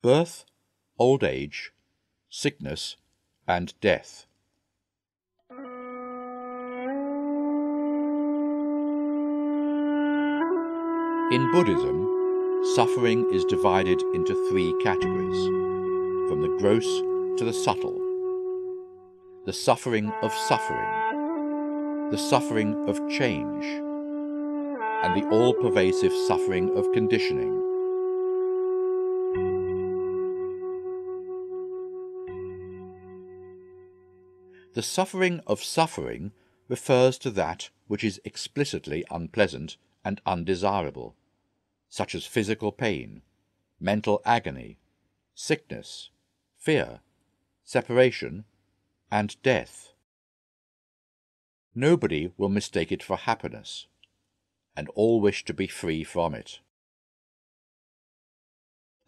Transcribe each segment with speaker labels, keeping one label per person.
Speaker 1: birth, old age, sickness, and death. In Buddhism, suffering is divided into three categories, from the gross to the subtle. The suffering of suffering, the suffering of change, and the all-pervasive suffering of conditioning. The suffering of suffering refers to that which is explicitly unpleasant and undesirable, such as physical pain, mental agony, sickness, fear, separation, and death. Nobody will mistake it for happiness, and all wish to be free from it.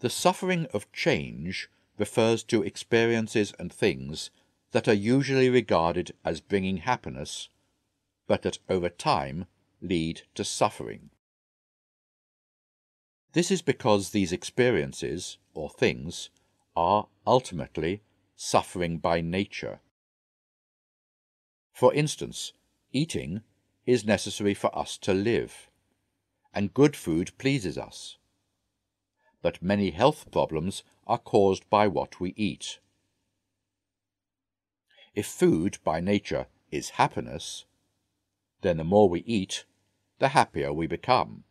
Speaker 1: The suffering of change refers to experiences and things that are usually regarded as bringing happiness, but that over time lead to suffering. This is because these experiences, or things, are ultimately suffering by nature. For instance, eating is necessary for us to live, and good food pleases us. But many health problems are caused by what we eat. If food by nature is happiness, then the more we eat, the happier we become.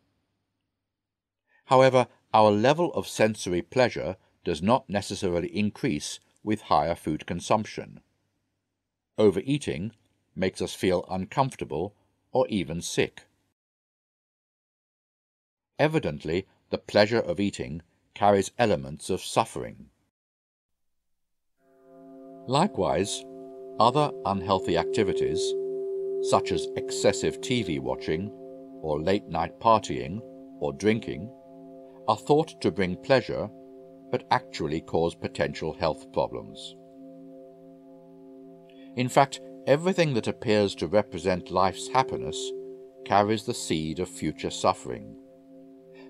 Speaker 1: However, our level of sensory pleasure does not necessarily increase with higher food consumption. Overeating makes us feel uncomfortable or even sick. Evidently, the pleasure of eating carries elements of suffering. Likewise, other unhealthy activities, such as excessive TV watching, or late-night partying, or drinking, are thought to bring pleasure, but actually cause potential health problems. In fact, everything that appears to represent life's happiness carries the seed of future suffering.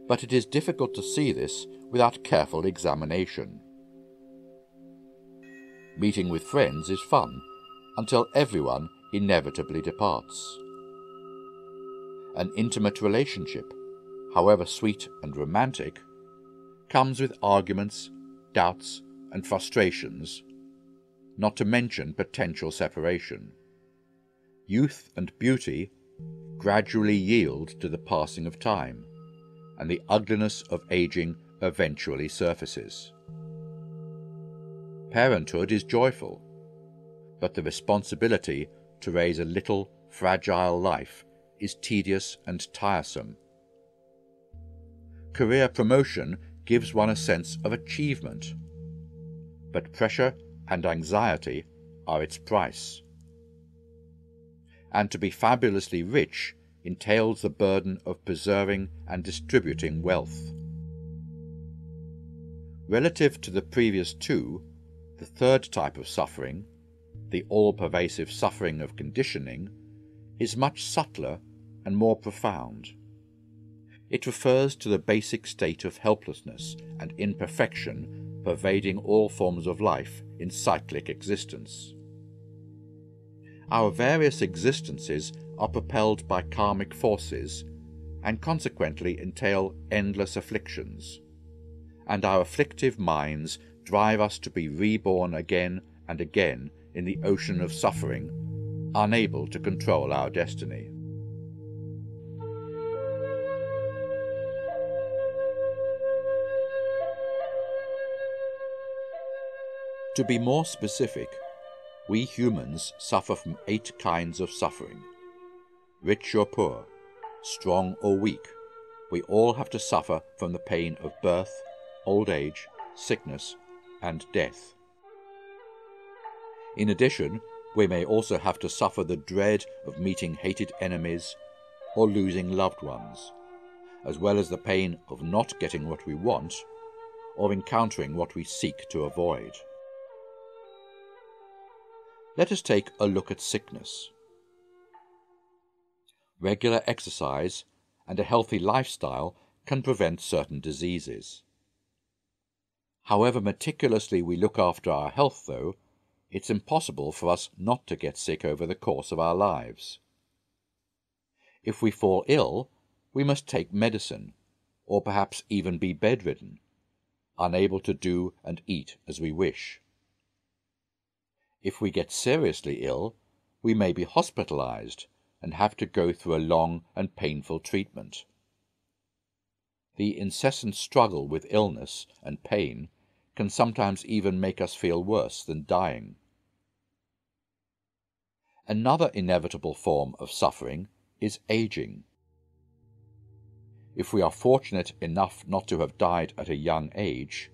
Speaker 1: But it is difficult to see this without careful examination. Meeting with friends is fun, until everyone inevitably departs. An intimate relationship, however sweet and romantic, comes with arguments, doubts, and frustrations, not to mention potential separation. Youth and beauty gradually yield to the passing of time, and the ugliness of aging eventually surfaces. Parenthood is joyful, but the responsibility to raise a little, fragile life is tedious and tiresome. Career promotion gives one a sense of achievement, but pressure and anxiety are its price. And to be fabulously rich entails the burden of preserving and distributing wealth. Relative to the previous two, the third type of suffering, the all-pervasive suffering of conditioning, is much subtler and more profound. It refers to the basic state of helplessness and imperfection pervading all forms of life in cyclic existence. Our various existences are propelled by karmic forces and consequently entail endless afflictions, and our afflictive minds drive us to be reborn again and again in the ocean of suffering, unable to control our destiny. To be more specific, we humans suffer from 8 kinds of suffering. Rich or poor, strong or weak, we all have to suffer from the pain of birth, old age, sickness, and death. In addition, we may also have to suffer the dread of meeting hated enemies or losing loved ones, as well as the pain of not getting what we want or encountering what we seek to avoid. Let us take a look at sickness. Regular exercise and a healthy lifestyle can prevent certain diseases. However meticulously we look after our health, though, it's impossible for us not to get sick over the course of our lives. If we fall ill, we must take medicine, or perhaps even be bedridden, unable to do and eat as we wish. If we get seriously ill, we may be hospitalized and have to go through a long and painful treatment. The incessant struggle with illness and pain can sometimes even make us feel worse than dying. Another inevitable form of suffering is aging. If we are fortunate enough not to have died at a young age,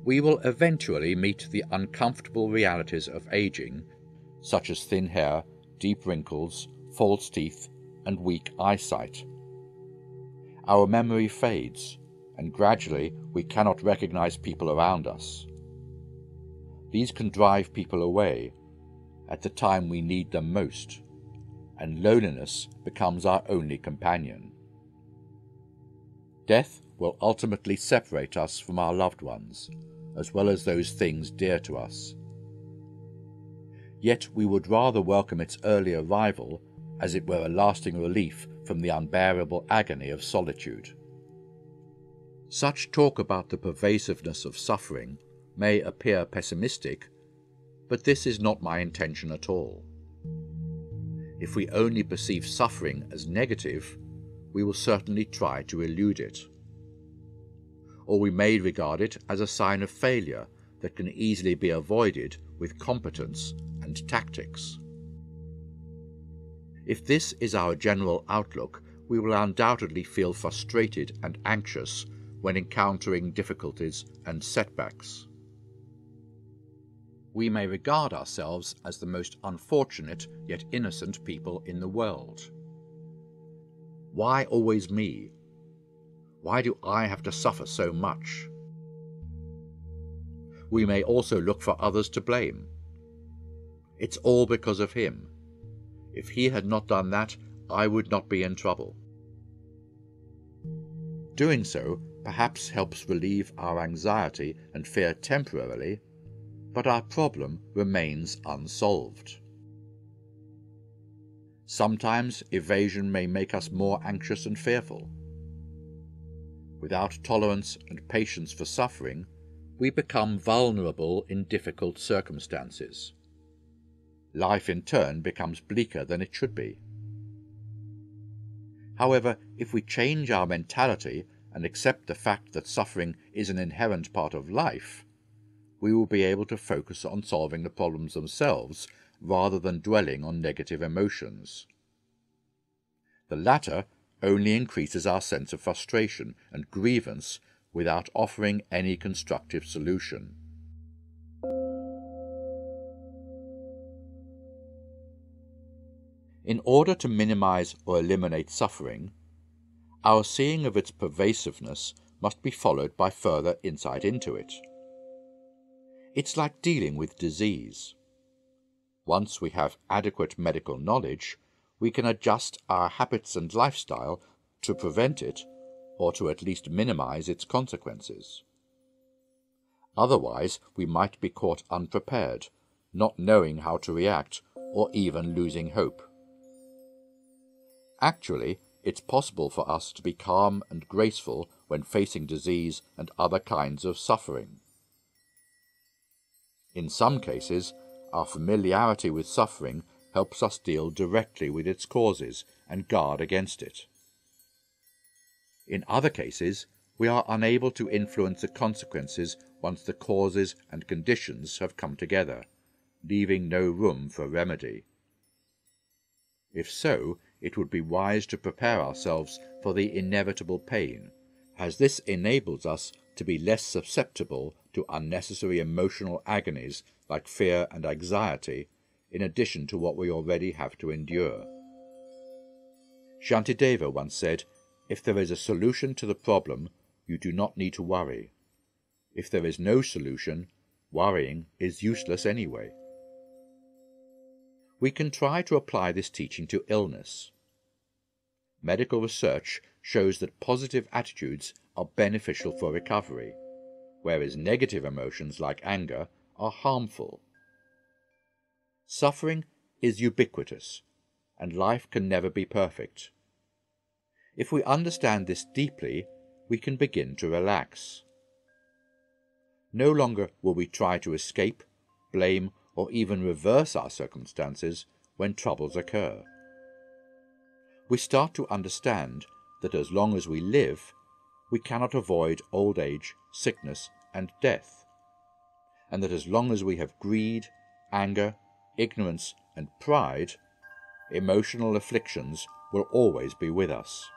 Speaker 1: we will eventually meet the uncomfortable realities of aging, such as thin hair, deep wrinkles, false teeth, and weak eyesight. Our memory fades, and gradually we cannot recognize people around us. These can drive people away at the time we need them most, and loneliness becomes our only companion. Death will ultimately separate us from our loved ones, as well as those things dear to us. Yet we would rather welcome its early arrival as it were a lasting relief from the unbearable agony of solitude. Such talk about the pervasiveness of suffering may appear pessimistic, but this is not my intention at all. If we only perceive suffering as negative, we will certainly try to elude it. Or we may regard it as a sign of failure that can easily be avoided with competence and tactics. If this is our general outlook, we will undoubtedly feel frustrated and anxious when encountering difficulties and setbacks. We may regard ourselves as the most unfortunate yet innocent people in the world. Why always me? Why do I have to suffer so much? We may also look for others to blame. It's all because of him. If he had not done that, I would not be in trouble. Doing so perhaps helps relieve our anxiety and fear temporarily, but our problem remains unsolved. Sometimes evasion may make us more anxious and fearful. Without tolerance and patience for suffering, we become vulnerable in difficult circumstances. Life in turn becomes bleaker than it should be. However, if we change our mentality and accept the fact that suffering is an inherent part of life, we will be able to focus on solving the problems themselves rather than dwelling on negative emotions. The latter only increases our sense of frustration and grievance without offering any constructive solution. In order to minimize or eliminate suffering, our seeing of its pervasiveness must be followed by further insight into it. It's like dealing with disease. Once we have adequate medical knowledge, we can adjust our habits and lifestyle to prevent it, or to at least minimize its consequences. Otherwise, we might be caught unprepared, not knowing how to react, or even losing hope. Actually, it's possible for us to be calm and graceful when facing disease and other kinds of suffering. In some cases, our familiarity with suffering helps us deal directly with its causes and guard against it. In other cases, we are unable to influence the consequences once the causes and conditions have come together, leaving no room for remedy. If so, it would be wise to prepare ourselves for the inevitable pain, as this enables us to be less susceptible to unnecessary emotional agonies like fear and anxiety, in addition to what we already have to endure. Shantideva once said, "If there is a solution to the problem, you do not need to worry. If there is no solution, worrying is useless anyway." We can try to apply this teaching to illness. Medical research shows that positive attitudes are beneficial for recovery, whereas negative emotions like anger are harmful. Suffering is ubiquitous, and life can never be perfect. If we understand this deeply, we can begin to relax. No longer will we try to escape, blame, or even reverse our circumstances when troubles occur. We start to understand that as long as we live, we cannot avoid old age, sickness, and death, and that as long as we have greed, anger, ignorance, and pride, emotional afflictions will always be with us.